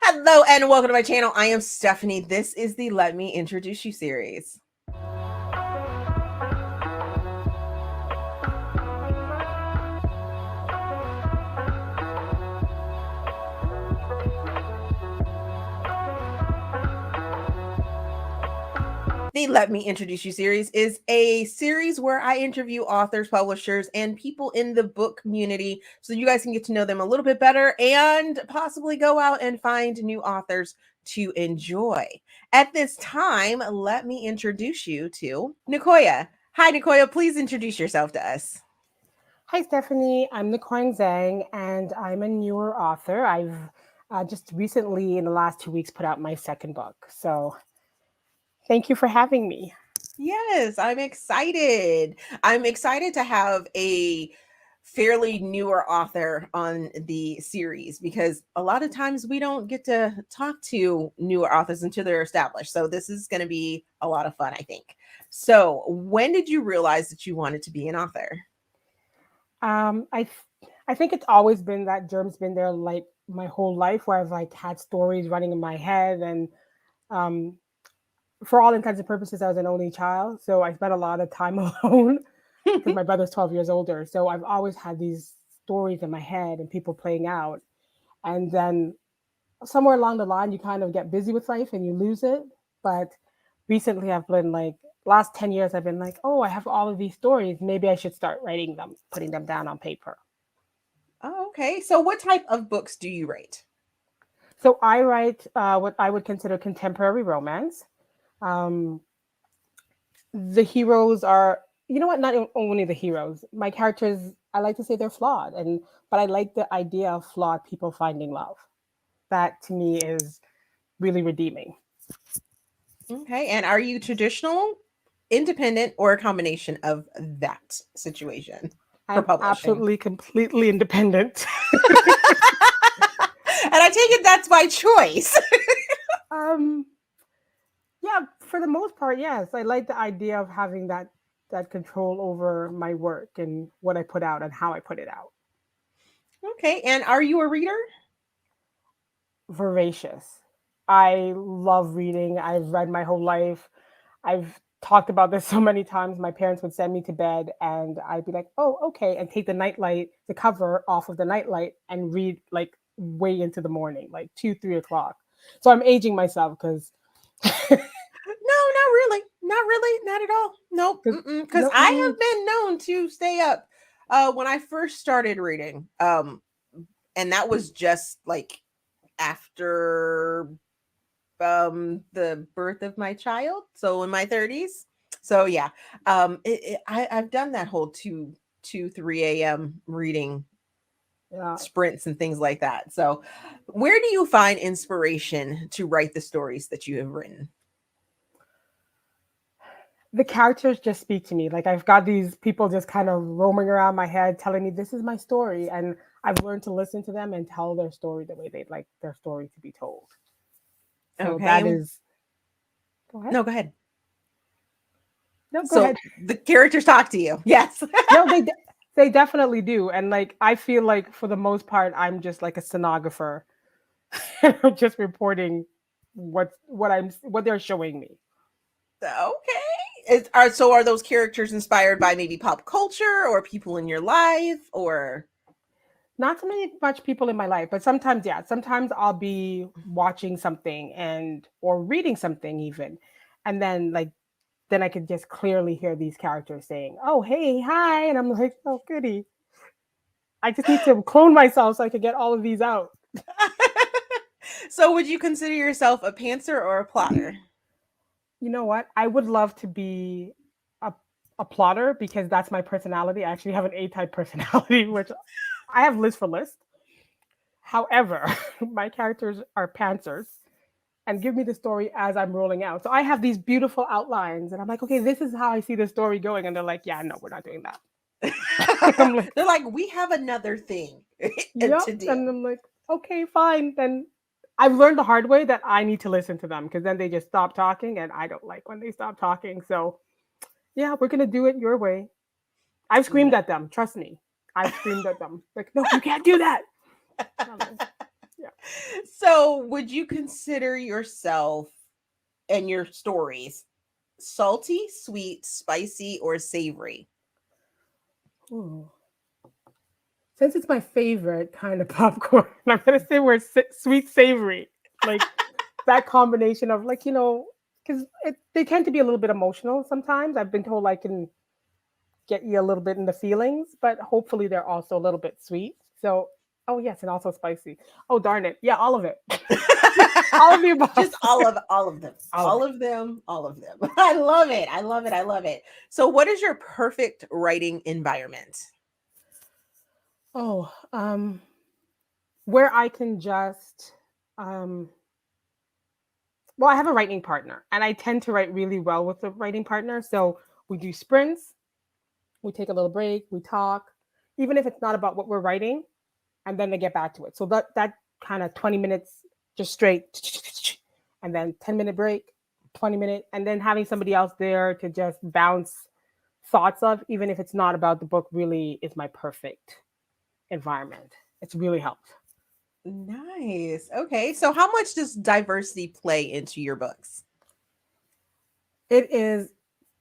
Hello and welcome to my channel. I am Stephanie. This is the Let Me Introduce You series. The Let Me Introduce You series is a series where I interview authors, publishers, and people in the book community so you guys can get to know them a little bit better and possibly go out and find new authors to enjoy. At this time, let me introduce you to Niccoyan. Hi, Niccoyan. Please introduce yourself to us. Hi, Stephanie. I'm Niccoyan Zheng, and I'm a newer author. I've just recently, in the last 2 weeks, put out my second book. So thank you for having me. Yes, I'm excited. I'm excited to have a fairly newer author on the series because a lot of times we don't get to talk to newer authors until they're established. So this is going to be a lot of fun, I think. So, when did you realize that you wanted to be an author? Um, I th- I think it's always been that germ's been there like my whole life, where I've like had stories running in my head, and um, for all intents and purposes, I was an only child, so I spent a lot of time alone because my brother's 12 years older. So I've always had these stories in my head and people playing out, and then somewhere along the line you kind of get busy with life and you lose it. But recently I've been like, last 10 years I've been like, oh, I have all of these stories, maybe I should start writing them, putting them down on paper. Oh, okay. So, what type of books do you write? So I write what I would consider contemporary romance. um, the heroes are, you know what, not only the heroes, my characters, I like to say they're flawed, and but I like the idea of flawed people finding love. That to me is really redeeming. Okay. And are you traditional, independent, or a combination of that situation for I'm publishing? absolutely completely independent. And I take it that's by choice. um yeah, for the most part, yes. I like the idea of having that control over my work and what I put out and how I put it out. Okay. And are you a reader? Voracious. I love reading. I've read my whole life. I've talked about this so many times. My parents would send me to bed and I'd be like, "Oh, okay," and take the nightlight, the cover off of the nightlight and read like way into the morning, like 2, 3 o'clock. So I'm aging myself because No, not really. Not really. Not at all. Nope. Because no, I not really. have been known to stay up when I first started reading. And that was just like after the birth of my child. So in my 30s. So yeah. I've done that whole 3 a.m. reading Yeah. sprints and things like that. So, where do you find inspiration to write the stories that you have written? The characters just speak to me. Like I've got these people just kind of roaming around my head telling me this is my story, and I've learned to listen to them and tell their story the way they'd like their story to be told. So Okay. that is, go ahead. No, go ahead. No, go So ahead. the characters talk to you. Yes. No, they definitely do. And like I feel like for the most part I'm just like a stenographer. Just reporting what they're showing me. Okay. Are those characters inspired by maybe pop culture or people in your life or Not so many much people in my life, but sometimes, yeah, sometimes I'll be watching something and or reading something even, and then I could just clearly hear these characters saying, "Oh, hey, hi," and I'm like, "Oh, goody." I just need to clone myself so I could get all of these out. So would you consider yourself a pantser or a plotter? You know what? I would love to be a a plotter because that's my personality. I actually have an A-type personality, which I have list for list. However, my characters are pantsers and give me the story as I'm rolling out. So I have these beautiful outlines, and I'm like, okay, this is how I see the story going. And they're like, yeah, no, we're not doing that. I'm like, They're like, we have another thing yep. to do. And I'm like, okay, fine. Then I've learned the hard way that I need to listen to them because then they just stop talking, and I don't like when they stop talking. So yeah, we're gonna do it your way. I've screamed No. at them. Trust me, I've screamed at them. Like, no, you can't do that. And I'm like, So, would you consider yourself and your stories salty, sweet, spicy, or savory? Ooh. Since it's my favorite kind of popcorn, I'm gonna say we're sweet savory. Like that combination of like, because they tend to be a little bit emotional sometimes. I've been told I can get you a little bit in the feelings, but hopefully they're also a little bit sweet. So, oh yes, and also spicy. Oh darn it, yeah, all of it, all of the above, Just all of them. all of All it. of them, all of them. I love it. I love it. I love it. So, what is your perfect writing environment? Oh, where I can just, um, well, I have a writing partner, and I tend to write really well with the writing partner. So we do sprints, we take a little break, we talk, even if it's not about what we're writing, and then they get back to it. So that kind of 20 minutes just straight, and then 10-minute break, 20 minute, and then having somebody else there to just bounce thoughts of, even if it's not about the book, really is my perfect environment. It's really helped. Nice. Okay. So, how much does diversity play into your books? It is,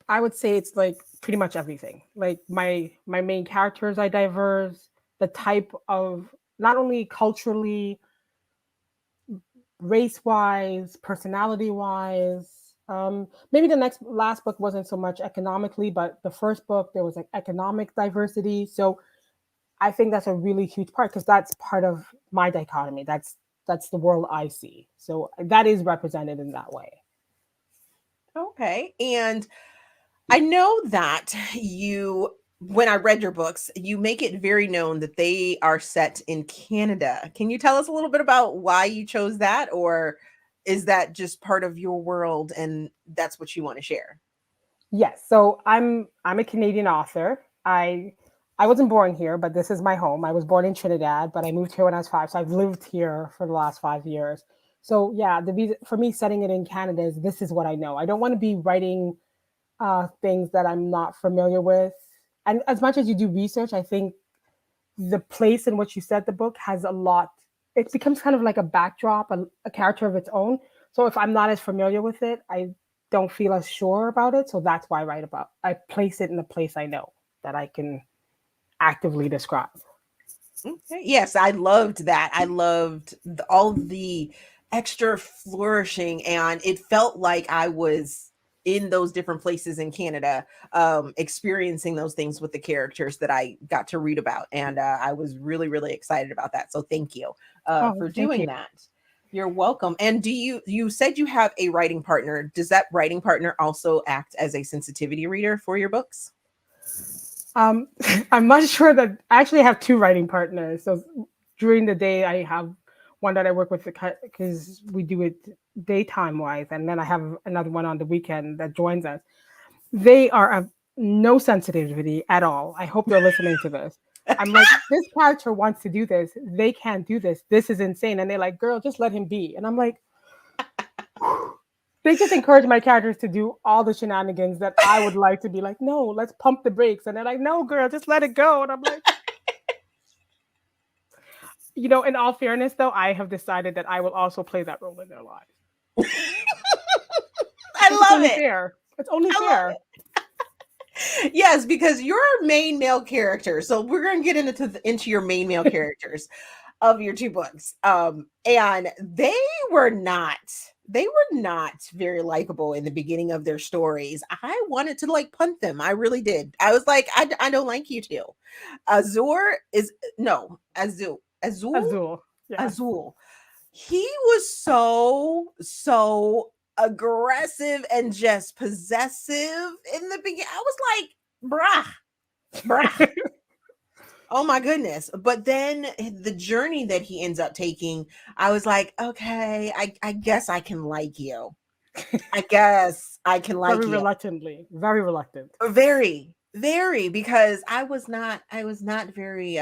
I would say it's like pretty much everything. Like my main characters are diverse. The type of, not only culturally, race wise, personality wise. Maybe the next last book wasn't so much economically, but the first book there was like economic diversity. So I think that's a really huge part because that's part of my dichotomy. That's the world I see. So that is represented in that way. Okay. And I know that when I read your books, you make it very known that they are set in Canada. Can you tell us a little bit about why you chose that? Or is that just part of your world and that's what you want to share? Yes. So I'm a Canadian author. I wasn't born here, but this is my home. I was born in Trinidad, but I moved here when I was 5. So I've lived here for the last 5 years. So yeah, the reason for me setting it in Canada is this is what I know. I don't want to be writing things that I'm not familiar with. And as much as you do research, I think the place in which you set the book has a lot. It becomes kind of like a backdrop, a character of its own. So if I'm not as familiar with it, I don't feel as sure about it. So that's why I place it in a place I know that I can actively describe. Okay. Yes, I loved that. I loved all the extra flourishing, and it felt like I was in those different places in Canada, experiencing those things with the characters that I got to read about, and I was really, really excited about that. So thank you Oh, for thank you. doing that. You're welcome. And you said you have a writing partner? Does that writing partner also act as a sensitivity reader for your books? Um, I'm not sure that I actually have two writing partners. So during the day, I have one that I work with because we do it daytime wise, and then I have another one on the weekend that joins us. They are of no sensitivity at all. I hope they're listening to this. I'm like, this character wants to do this. They can't do this. This is insane. And they're like, girl, just let him be. And I'm like, they just encourage my characters to do all the shenanigans that I would like to be like, no, let's pump the brakes. And they're like, no, girl, just let it go. And I'm like, in all fairness, though, I have decided that I will also play that role in their lives. I I think it's love only it. fair. It's only I love fair. it. Yes, because you're a main male character. So we're going to get into your main male characters of your two books. And were not they were not very likable in the beginning of their stories. I wanted to like punt them. I really did. I was like, I don't like you two. Azur is no Azul Azul. Yes. Azul. He was so aggressive and just possessive in the beginning. I was like, brah. Oh my goodness. But then the journey that he ends up taking, I was like, okay, I guess I can like you. I guess I can like Very you. reluctantly. Very reluctant. Very, very, because I was not very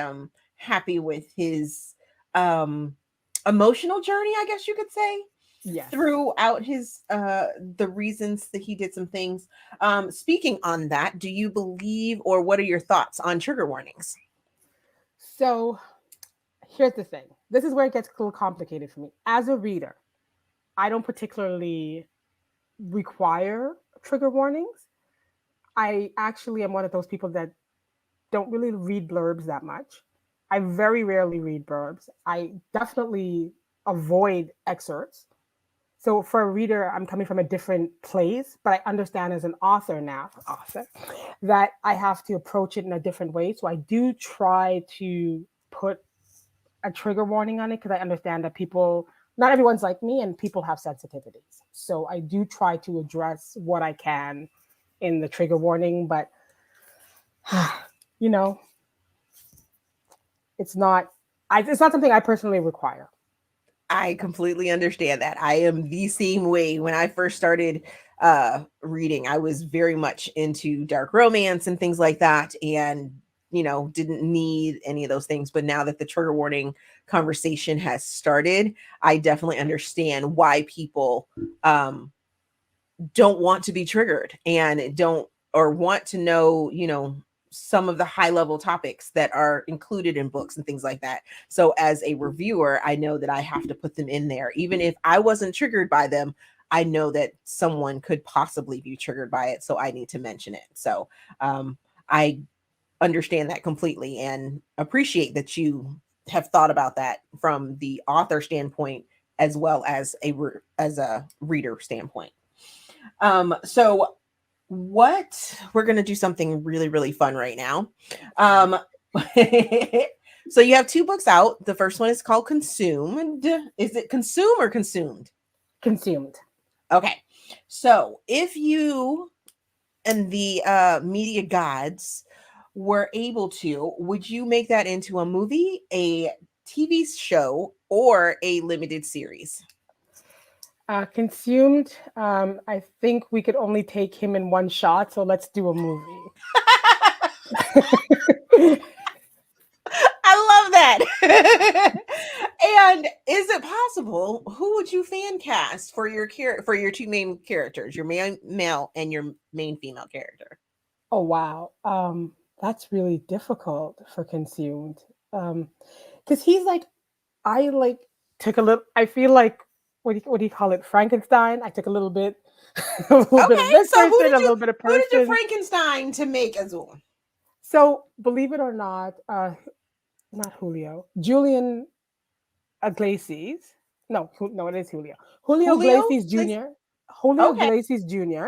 happy with his um emotional journey, I guess you could say, Yes. throughout his the reasons that he did some things. Speaking on that, do you believe, or what are your thoughts on trigger warnings? So here's the thing. This is where it gets a little complicated for me. As a reader, I don't particularly require trigger warnings. I actually am one of those people that don't really read blurbs that much. I very rarely read blurbs. I definitely avoid excerpts. So for a reader, I'm coming from a different place, but I understand as an author, that I have to approach it in a different way. So I do try to put a trigger warning on it because I understand that people, not everyone's like me, and people have sensitivities. So I do try to address what I can in the trigger warning, but you know, it's not it's not something I personally require. I completely understand that. I am the same way. When I first started reading, I was very much into dark romance and things like that, and didn't need any of those things. But now that the trigger warning conversation has started, I definitely understand why people don't want to be triggered and don't, or want to know, some of the high level topics that are included in books and things like that. So as a reviewer, I know that I have to put them in there. Even if I wasn't triggered by them, I know that someone could possibly be triggered by it. So I need to mention it. So I understand that completely and appreciate that you have thought about that from the author standpoint as well as a reader standpoint. So what we're going to do something really, really fun right now. So you have 2 books out. The first one is called Consumed. Is it Consume or Consumed? Consumed. Okay. So if you and the media gods were able to, would you make that into a movie, a TV show, or a limited series? Consumed. I think we could only take him in one shot, so let's do a movie. I love that. And is it possible? Who would you fan cast for your 2 main characters, your main male and your main female character? Oh wow, that's really difficult for Consumed, because he's like, I like took a little. I feel like what do you call it? Frankenstein. I took a little bit, a little bit of Okay, this so person, a little bit of who did you person. Frankenstein to make Azul? So believe it or not, not Julio, Julian Iglesias. No, it is Julio. Julio Julio? Iglesias Jr. Julio Okay. Iglesias Jr.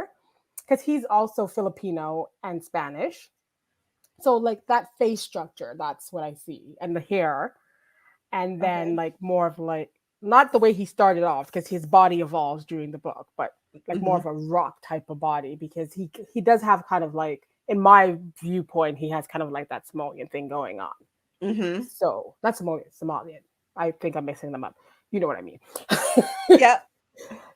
Because he's also Filipino and Spanish. So like that face structure, that's what I see, and the hair, and then Okay. like more of like not the way he started off because his body evolves during the book, but like more of a rock type of body because he does have kind of like, in my viewpoint, he has kind of like that Somalian thing going on. Mm-hmm. So not Somalian. I think I'm mixing them up. You know what I mean? Yeah.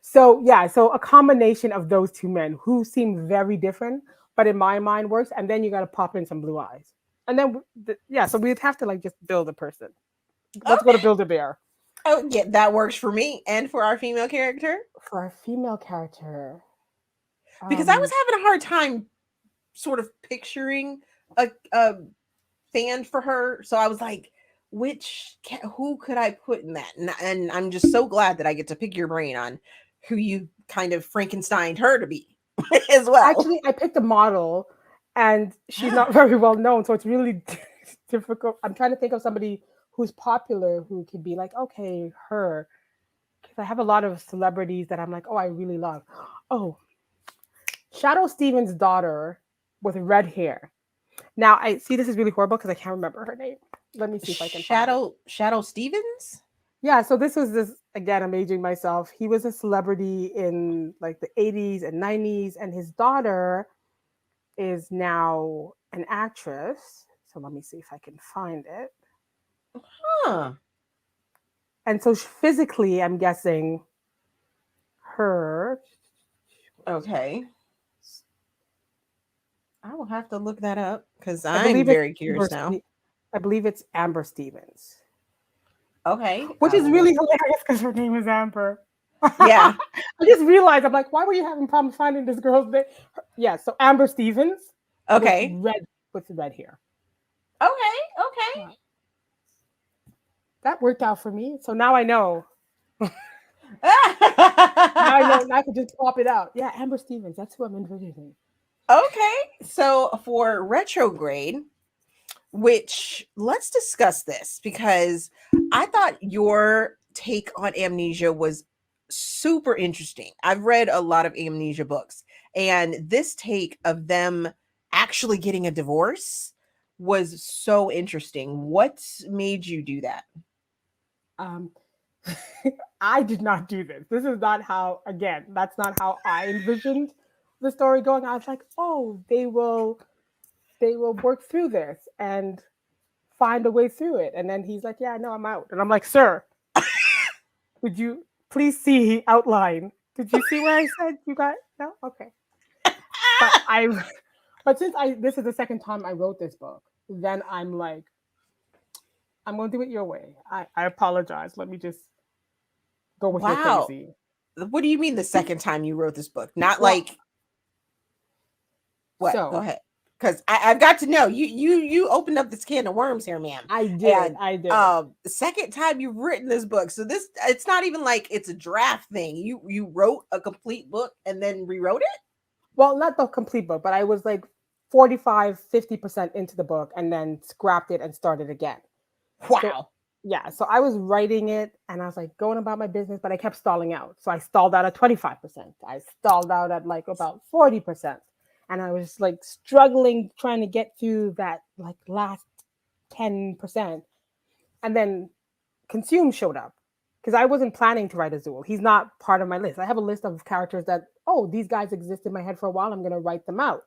So yeah, so a combination of those 2 men who seem very different, but in my mind works. And then you got to pop in some blue eyes, and then so we'd have to like just build a person. Let's go to Okay. Build a Bear. Oh, yeah, that works for me and for our female character. For our female character, Because I was having a hard time sort of picturing a fan for her. So I was like, who could I put in that? And I'm just so glad that I get to pick your brain on who you kind of Frankensteined her to be as well. actually, I picked a model, and she's not very well known, so it's really difficult. I'm trying to think of somebody who's popular who could be like, okay, her. Because I have a lot of celebrities that I'm like, oh, I really love. Oh, Shadoe Stevens' daughter with red hair. Now I see this is really horrible because I can't remember her name. Let me see if I can find it. Shadoe Stevens? Yeah, so this was this again, I'm aging myself. He was a celebrity in like the 80s and 90s, and his daughter is now an actress. So let me see if I can find it. Huh. And so physically, I'm guessing her. Okay. I will have to look that up because I'm very curious now. I believe it's Amber Stevens. Okay. Which is really hilarious because her name is Amber. Yeah. I just realized, I'm like, why were you having problems finding this girl's name? Yeah, so Amber Stevens. Okay. With red hair. Okay. Yeah. that worked out for me. So now I know. Now I know. Okay, Now I can just pop it out. Yeah, Amber Stevens. That's who I'm envisioning. so for retrograde, which let's discuss this because I thought your take on amnesia was super interesting. I've read a lot of amnesia books, and this take of them actually getting a divorce was so interesting. What made you do that? Um, I did not do this. This is not how. Again, that's not how I envisioned the story going. I was like, oh, they will work through this and find a way through it. And then he's like, yeah, no, I'm out. And I'm like, sir, would you please see outline? Did you see where I said you got no? Okay. But I but since I this is the second time I wrote this book, then I'm like, I'm gonna do it your way. I apologize. Let me just go with your Wow. crazy. What do you mean the second time you wrote this book? Not Well, like what? Go so ahead. Because I've got to know. You opened up this can of worms here, ma'am. I did. And I did. the second time you've written this book. So this it's not even like it's a draft thing. You wrote a complete book and then rewrote it? Well, not the complete book, but I was like 45, 50% into the book and then scrapped it and started again. So Wow. yeah, so I was writing it and I was like going about my business, but I kept stalling out. So I stalled out at 25%. I stalled out at like about 40%. And I was like struggling trying to get through that like last 10%. And then Consume showed up because I wasn't planning to write Azul. He's not part of my list. I have a list of characters that, oh, these guys exist in my head for a while. I'm going to write them out.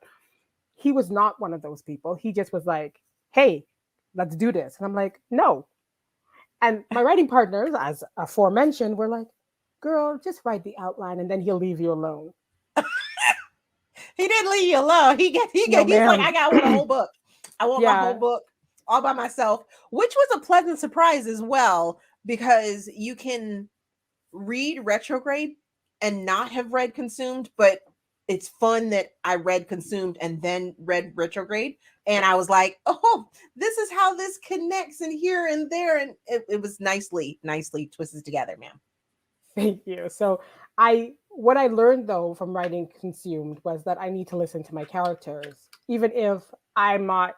He was not one of those people. He just was like, hey, let's do this. And I'm like, no. And my writing partners, as aforementioned, were like, girl, just write the outline and then he'll leave you alone. He didn't leave you alone. No, He's like, ma'am. I want a whole book. I want my whole Yeah. book all by myself, which was a pleasant surprise as well, because you can read retrograde and not have read consumed, but it's fun that I read consumed and then read retrograde. And I was like, oh, this is how this connects and here and there. And it was nicely twisted together, ma'am. Thank you. So what I learned though from writing Consumed was that I need to listen to my characters, even if I'm not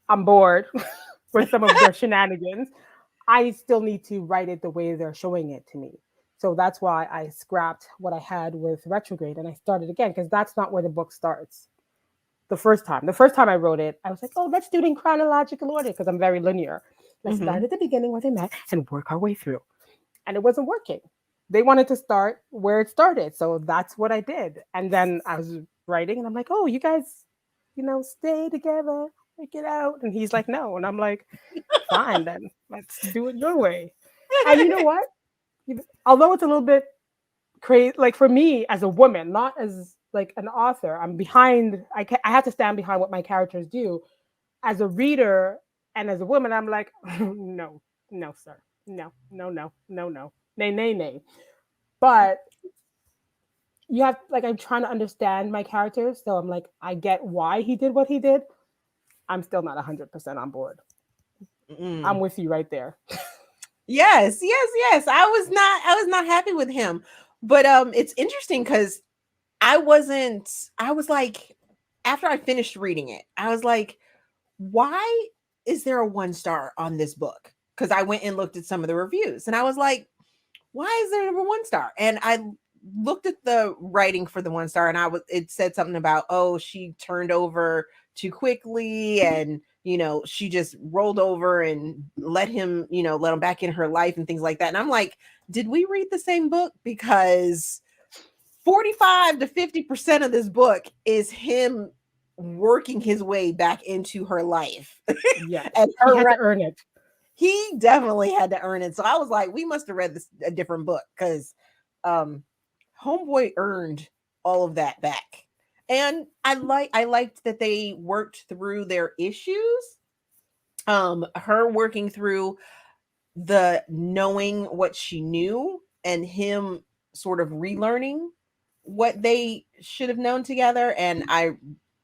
I'm bored with some of their shenanigans. I still need to write it the way they're showing it to me. So that's why I scrapped what I had with Retrograde and I started again because that's not where the book starts. The first time. The first time I wrote it, I was like, oh, let's do it in chronological order because I'm very linear. Let's start Mm-hmm. at the beginning where they met and work our way through. And it wasn't working. They wanted to start where it started. So that's what I did. And then I was writing and I'm like, oh, you guys, stay together, work it out. And he's like, no. And I'm like, fine, then let's do it your way. And you know what? Although it's a little bit crazy, like for me as a woman, not as like an author, I'm behind. I have to stand behind what my characters do. As a reader and as a woman, I'm like, no, no, sir, no, no, no, no, no, nay, nay, nay. But you have like I'm trying to understand my characters, so I'm like, I get why he did what he did. I'm still not 100% on board. I'm Mm. with you right there. Yes. I was not happy with him. But it's interesting because I was like, after I finished reading it, I was like, why is there a 1 star on this book? Because I went and looked at some of the reviews and I was like, why is there a 1 star? And I looked at the writing for the 1 star and it said something about, oh, she turned over too quickly and she just rolled over and let him back in her life and things like that. And I'm like, did we read the same book? Because 45 to 50% of this book is him working his way back into her life. Yes, And he her had to earn it. he definitely had to earn it. So I was like, we must have read this a different book because um Homeboy earned all of that back. And I liked that they worked through their issues. Her working through the knowing what she knew and him sort of relearning what they should have known together. And I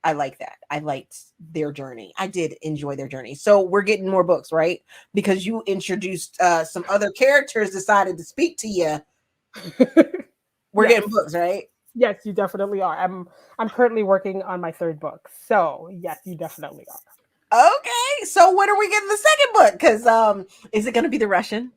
I like that. I liked their journey. I did enjoy their journey. So we're getting more books, right? Because you introduced some other characters decided to speak to you. We're Yes. getting books, right? Yes, you definitely are. I'm currently working on my third book. So yes, you definitely Okay. So when are we getting the second book? Because is it gonna be the Russian?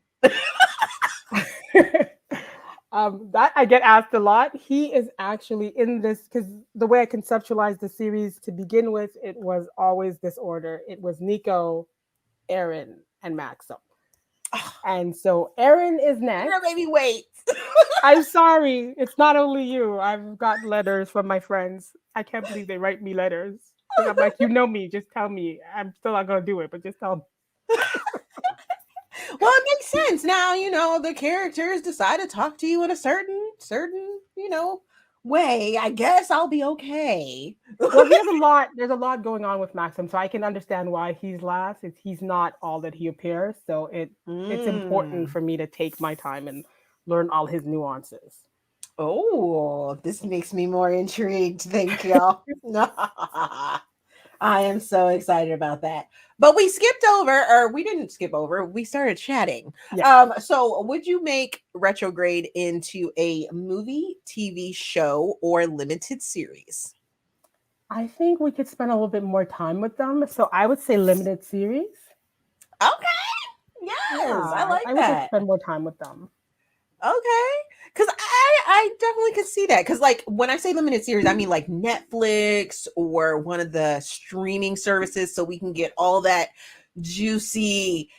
are. That I get asked a lot. He is actually in this because the way I conceptualized the series to begin with, it was always this order. It was Nico, Aaron, and Maxim. Oh, And so Aaron is you're gonna next. make me wait. I'm sorry. It's not only you. I've got letters from my friends. I can't believe they write me letters. Because I'm like, you know me, just tell me. I'm still not gonna do it, but just tell me. Well, it makes sense now. The characters decide to talk to you in a certain way. I guess I'll be okay. Well, there's a lot going on with Maxim, so I can understand why he's last. He's not all that he appears, so it's important Mm. for me to take my time and learn all his nuances. Oh, this makes me more intrigued. Thank you. I am so excited about that. But we skipped over, or we didn't skip over, we started chatting. Yeah. So would you make Retrograde into a movie, TV show, or limited series? I think we could spend a little bit more time with them. So I would say limited series. Okay. Yeah, Yes, I I like wish I could that. spend more time with them. Okay. Because I definitely could see that. Because, like, when I say limited series, I mean like Netflix or one of the streaming services so we can get all that juicy,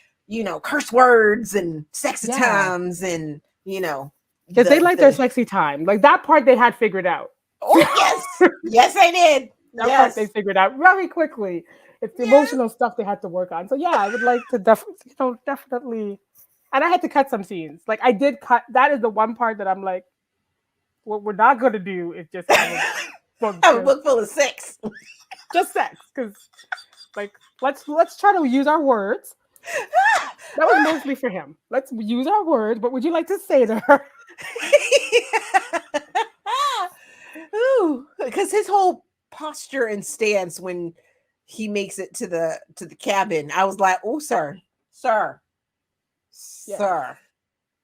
curse words and sexy Yeah, times and, because they like their the sexy time. Like that part they had figured out. oh, yes. Yes, I did. That part they Yes. figured out very quickly. It's the Yes. emotional stuff they had to work on. So yeah, I would like to definitely. And I had to cut some scenes. Like I did cut. That is the one part that I'm like, what we're not going to do is just have a book Have a book full of sex. just sex, because like let's try to use our words. That was mostly for him. Let's use our words. What would you like to say to her? Ooh, because his whole posture and stance when he makes it to the cabin, I was like, "Oh, sir, Yes, sir."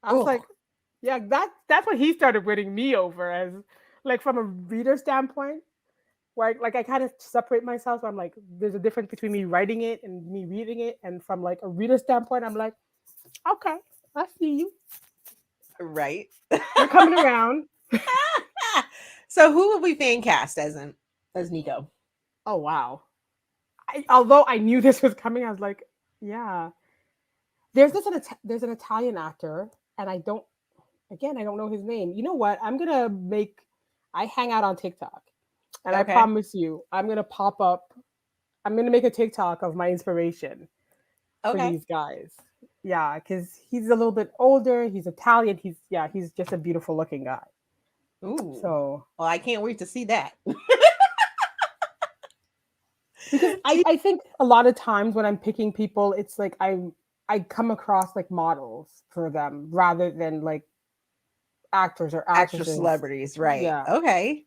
I was Oh, like, yeah, that's what he started winning me over as like from a reader standpoint. Where like I kind of separate myself. I'm like, there's a difference between me writing it and me reading it, and from like a reader standpoint, I'm like, okay, I see you. right. You're coming around. So, who would we fan cast as Nico? Oh wow. Although I knew this was coming, I was like, yeah. There's an Italian actor, and I don't know his name. You know what? I hang out on TikTok, and I Okay, promise you, I'm gonna pop up. I'm gonna make a TikTok of my inspiration for okay. these guys. Yeah, because he's a little bit older. He's Italian. He's just a beautiful looking guy. Ooh, So well, I can't wait to see that. because I think a lot of times when I'm picking people, it's like I come across like models for them rather than like actors or Extra actresses. celebrities, right? Yeah. Okay,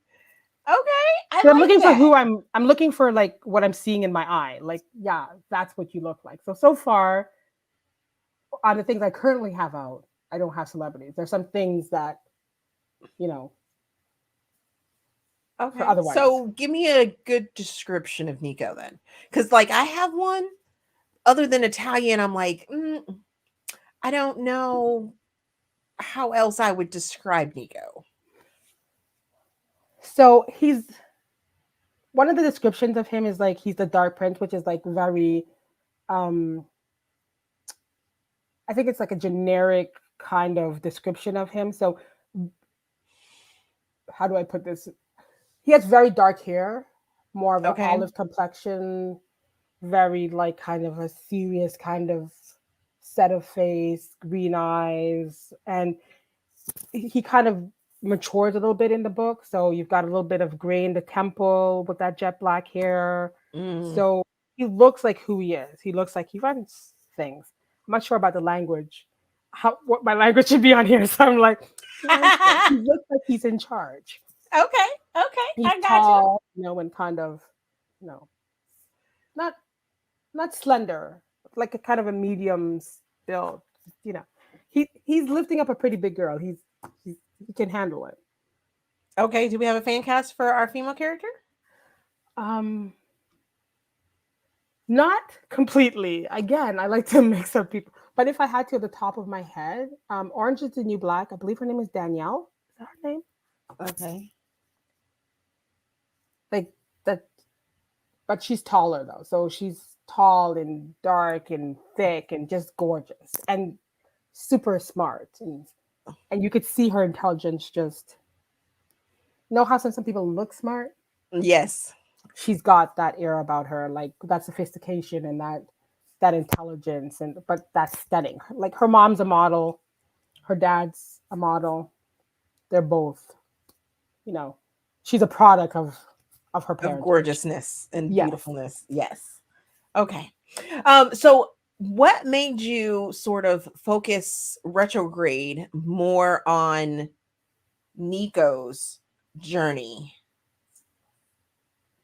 okay. I So I'm like looking for that. who I'm looking for like what I'm seeing in my eye. Like, yeah, that's what you look like. So far on the things I currently have out, I don't have celebrities. There's some things that, you know, for Okay. otherwise. So give me a good description of Nico then. Because, like, I have one other than Italian. I'm like, I don't know how else I would describe Nico. So he's one of the descriptions of him is like he's the dark prince, which is like very um I think it's like a generic kind of description of him. So how do I put this? He has very dark hair, more of an Okay. olive complexion, very like kind of a serious kind of set of face, green eyes, and he kind of matures a little bit in the book. So you've got a little bit of gray in the temple with that jet black hair. Mm. So he looks like who he is. He looks like he runs things. I'm not sure about the language, how what my language should be on here. So I'm like, he runs things. He looks like he's in charge. Okay. Okay. He's I got you. tall, and kind of. No, not not slender, like a kind of a medium build. You know, he's lifting up a pretty big girl. He can handle it. Okay, do we have a fan cast for our female character? Um, Not completely. Again, I like to mix up people. But if I had to at the top of my head, Orange is the New Black. I believe her name is Danielle. Is that her name? Okay. Like that, but she's taller though. So she's tall and dark and thick and just gorgeous and super smart. And you could see her intelligence just, you know how some people look smart? Yes. She's got that air about her, like that sophistication and that intelligence, and but that's stunning. Like her mom's a model, her dad's a model. They're both, you know, she's a product of her Of parents. gorgeousness and Yes. beautifulness. Yes. Okay. So what made you sort of focus retrograde more on Nico's journey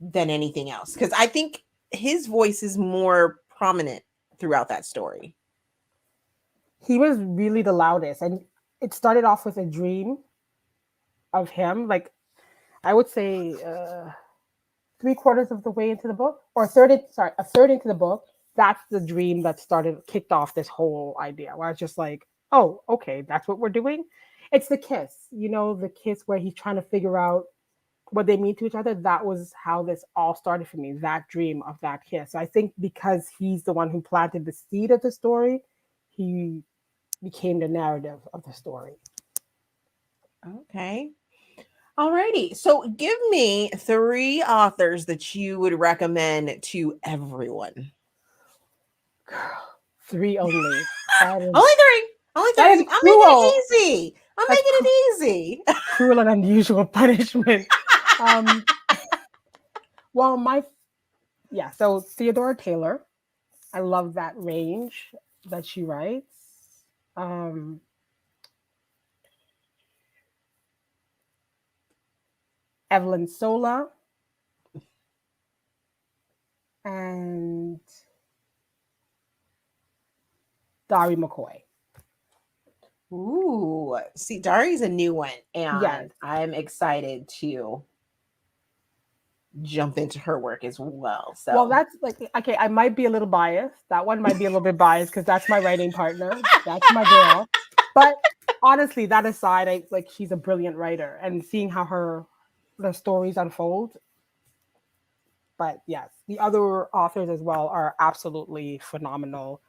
than anything else? Because I think his voice is more prominent throughout that story. He was really the loudest, and it started off with a dream of him. Like I would say, 3/4 of the way into the book, or a third into the book. That's the dream that kicked off this whole idea. Where I was just like, oh, okay, that's what we're doing. It's the kiss, the kiss where he's trying to figure out what they mean to each other. That was how this all started for me. That dream of that kiss. I think because he's the one who planted the seed of the story, he became the narrative of the story. Okay. Alrighty. So give me 3 authors that you would recommend to everyone. Girl, 3 only. Only 3. Only 3. That is I'm cruel. making it easy. I'm That's making it easy. Cruel and unusual punishment. Well, so Theodora Taylor, I love that range that she writes. Evelyn Sola and Dari McCoy. Ooh, see, Dari's a new one, and Yes. I'm excited to jump into her work as well. So, Well, that's like, okay, I might be a little biased. That one might be a little bit biased because that's my writing partner. That's my girl. But honestly, that aside, she's a brilliant writer, and seeing how the stories unfold. But yes, the other authors as well are absolutely phenomenal.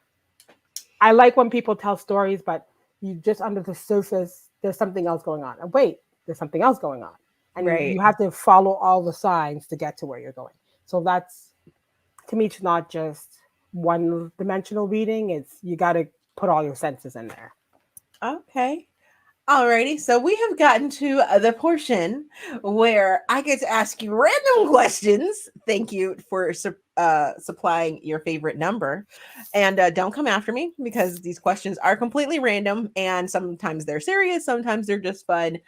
I like when people tell stories, but you just under the surface, there's something else going on. And wait, there's something else going on. And right. you have to follow all the signs to get to where you're going. So that's, to me, it's not just one-dimensional reading. It's, you got to put all your senses in there. Okay. Alrighty, so we have gotten to the portion where I get to ask you random questions. Thank you for supplying your favorite number. And don't come after me because these questions are completely random and sometimes they're serious, sometimes they're just fun.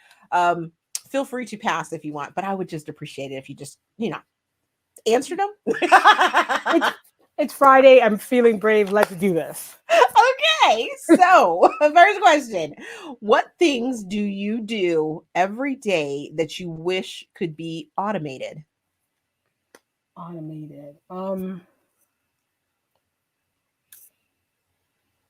Feel free to pass if you want, but I would just appreciate it if you just, answered them. It's Friday. I'm feeling brave. Let's do this. Okay, so first question. What things do you do every day that you wish could be automated? Automated.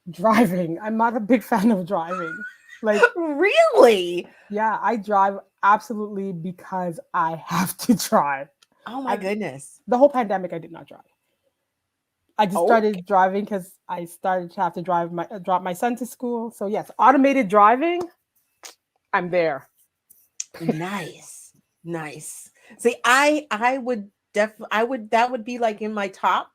Driving. I'm not a big fan of driving. Like, really? Yeah, I drive absolutely because I have to drive. Oh my goodness. The whole pandemic, I did not drive. I just started driving because I started to have to drop my son to school. So yes, automated driving, I'm there. Nice. See, I would definitely, that would be like in my top,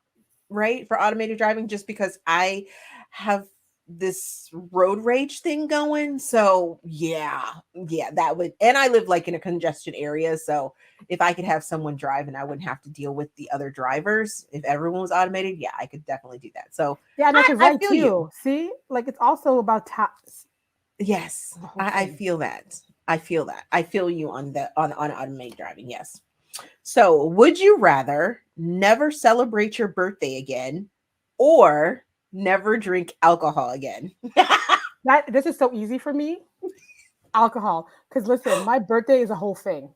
right, for automated driving, just because I have this road rage thing going. So yeah, that would, and I live like in a congested area. So if I could have someone drive and I wouldn't have to deal with the other drivers, if everyone was automated, yeah, I could definitely do that. So yeah, I feel too. you. See, like it's also about tax. Yes, I feel that. I feel you on automated driving. Yes. So, would you rather never celebrate your birthday again or never drink alcohol again? That this is so easy for me. Alcohol, because listen, my birthday is a whole thing.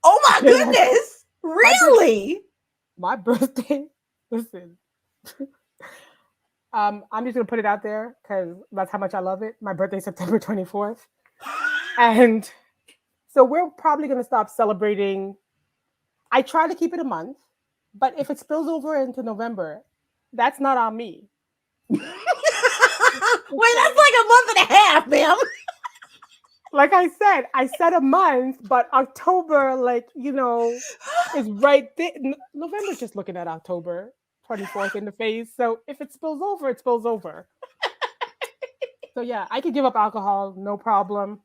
Oh my Okay, like goodness. my birth, Really? my birthday. Listen, I'm just gonna put it out there because that's how much I love it. My birthday is September 24th, and so we're probably gonna stop celebrating. I try to keep it a month, but if it spills over into November, that's not on me. Wait, that's Okay. like a month and a half, ma'am. Like I said a month, but October, like, is right there. November's just looking at October 24th in the face. So if it spills over, it spills over. So yeah, I could give up alcohol, no problem.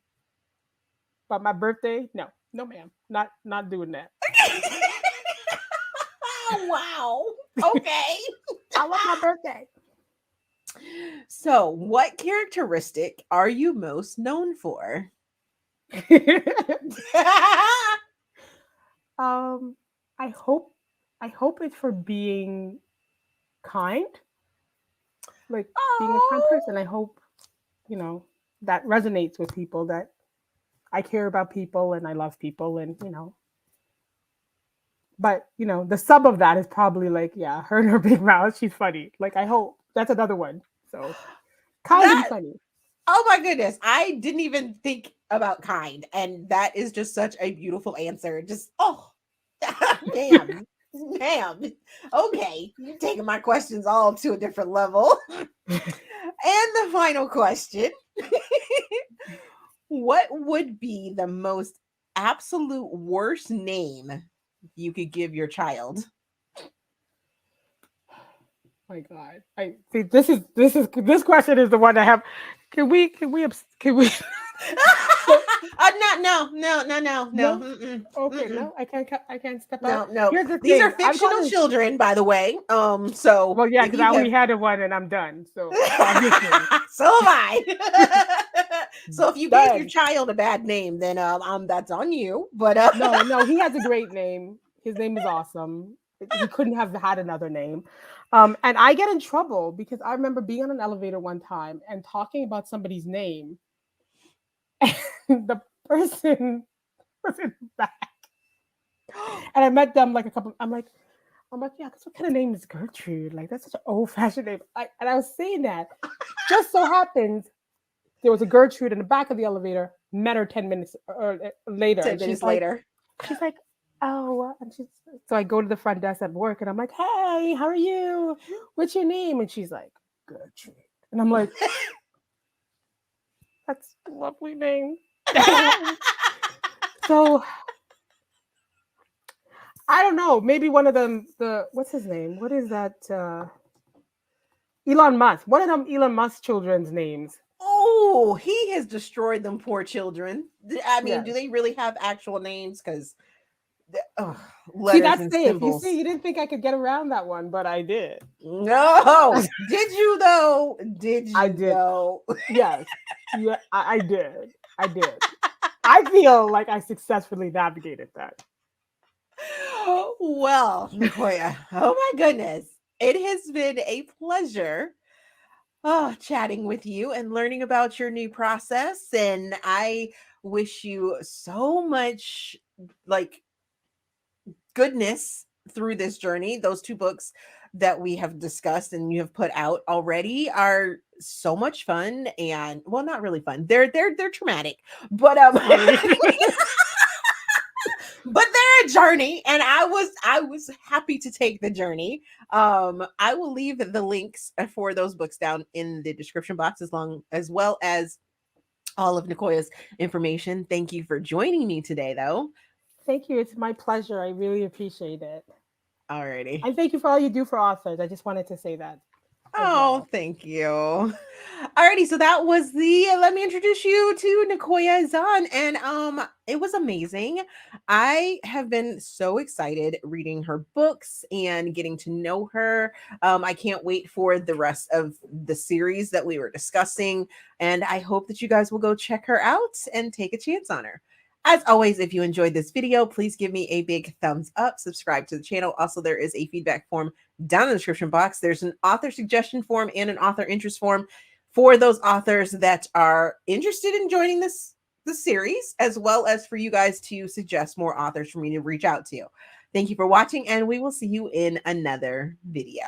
But my birthday, no, no, ma'am, not doing that. Oh, wow. Okay. I love my birthday. So, what characteristic are you most known for? um, I hope I hope it's for being kind, like being a kind Oh, person. I hope you know that resonates with people, that I care about people and I love people, and but the sub of that is probably like, yeah, her and her big mouth, she's funny. Like, I hope that's another one. So kind and that funny. oh my goodness. I didn't even think about kind. And that is just such a beautiful answer. Just, oh, ma'am, ma'am. Okay, you're taking my questions all to a different level. And the final question. What would be the most absolute worst name you could give your child? My God, I see. This question is the one I have. Can we? No. No. Mm-mm, Okay, mm-mm. no, I can't step out. No. Here's the These are thing. I'm fictional gonna. children, by the way. So Well, yeah, if because I you only have, had one and I'm done. So obviously, so am I. So if you gave your done. child a bad name, then that's on you. But No, no, he has a great name. His name is awesome. He couldn't have had another name. And I get in trouble because I remember being on an elevator one time and talking about somebody's name, and the person was in the back, and I met them like a couple. I'm like, yeah, because what kind of name is Gertrude? Like, that's such an old fashioned name. And I was saying that. Just so happens there was a Gertrude in the back of the elevator. Met her 10 minutes later, 10 and minutes later. she's like, oh, and she's so I go to the front desk at work, and I'm like, hey, how are you? What's your name? And she's like, Gertrude, and I'm like, that's a lovely name. So I don't know. Maybe one of them. The what's his name? What is that? Elon Musk. One of them Elon Musk children's names. Oh, he has destroyed them poor children. I mean, do Yes. they really have actual names? Because See, letters that's and safe. You see, symbols. you didn't think I could get around that one, but I did. No, did you though? Did I you did. though? Yes. Yeah, I did. I did. I feel like I successfully navigated that. Well, Niccoya, oh my goodness, it has been a pleasure chatting with you and learning about your new process. And I wish you so much like goodness through this journey. Those two books that we have discussed and you have put out already are so much fun and well, not really fun. They're traumatic, but Sorry. but they're a journey and I was happy to take the journey. I will leave the links for those books down in the description box as well as all of Niccoya's information. Thank you for joining me today though. Thank you. It's my pleasure. I really appreciate it. Alrighty. And thank you for all you do for authors. I just wanted to say that as Oh, well. thank you. Alrighty, so that was the let me introduce you to Niccoyan Zheng. And it was amazing. I have been so excited reading her books and getting to know her. I can't wait for the rest of the series that we were discussing. And I hope that you guys will go check her out and take a chance on her. As always, if you enjoyed this video, please give me a big thumbs up, subscribe to the channel. Also, there is a feedback form down in the description box. There's an author suggestion form and an author interest form for those authors that are interested in joining this series, as well as for you guys to suggest more authors for me to reach out to. Thank you for watching, and we will see you in another video.